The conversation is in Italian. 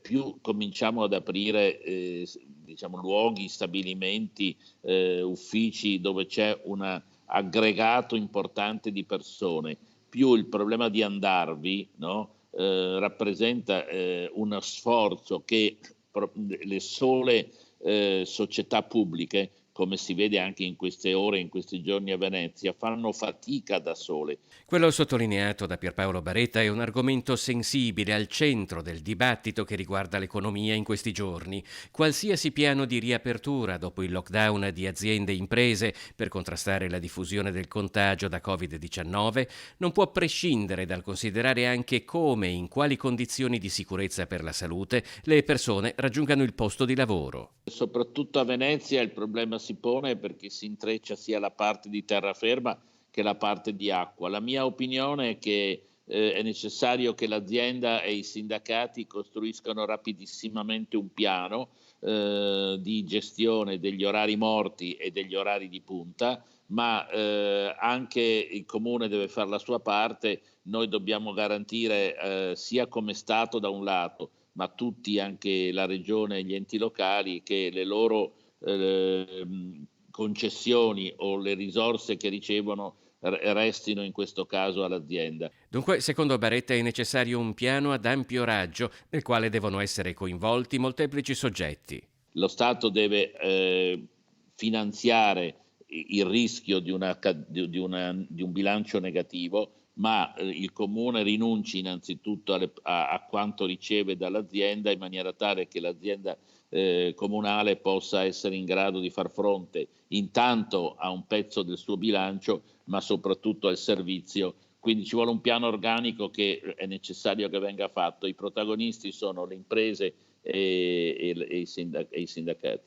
più cominciamo ad aprire, diciamo luoghi, stabilimenti, uffici dove c'è un aggregato importante di persone, più il problema di andarvi, no, rappresenta, uno sforzo che le sole, società pubbliche, come si vede anche in queste ore, in questi giorni a Venezia, fanno fatica da sole. Quello sottolineato da Pierpaolo Baretta è un argomento sensibile al centro del dibattito che riguarda l'economia in questi giorni. Qualsiasi piano di riapertura dopo il lockdown di aziende e imprese per contrastare la diffusione del contagio da Covid-19 non può prescindere dal considerare anche come e in quali condizioni di sicurezza per la salute le persone raggiungano il posto di lavoro. Soprattutto a Venezia il problema si pone perché si intreccia sia la parte di terraferma che la parte di acqua. La mia opinione è che è necessario che l'azienda e i sindacati costruiscano rapidissimamente un piano di gestione degli orari morti e degli orari di punta, ma anche il comune deve fare la sua parte. Noi dobbiamo garantire sia come Stato da un lato, ma tutti, anche la regione e gli enti locali, che le loro concessioni o le risorse che ricevono restino in questo caso all'azienda. Dunque, secondo Baretta è necessario un piano ad ampio raggio nel quale devono essere coinvolti molteplici soggetti. Lo Stato deve finanziare il rischio di un bilancio negativo, ma il comune rinunci innanzitutto a quanto riceve dall'azienda, in maniera tale che l'azienda comunale possa essere in grado di far fronte intanto a un pezzo del suo bilancio, ma soprattutto al servizio. Quindi ci vuole un piano organico che è necessario che venga fatto. I protagonisti sono le imprese e i sindacati.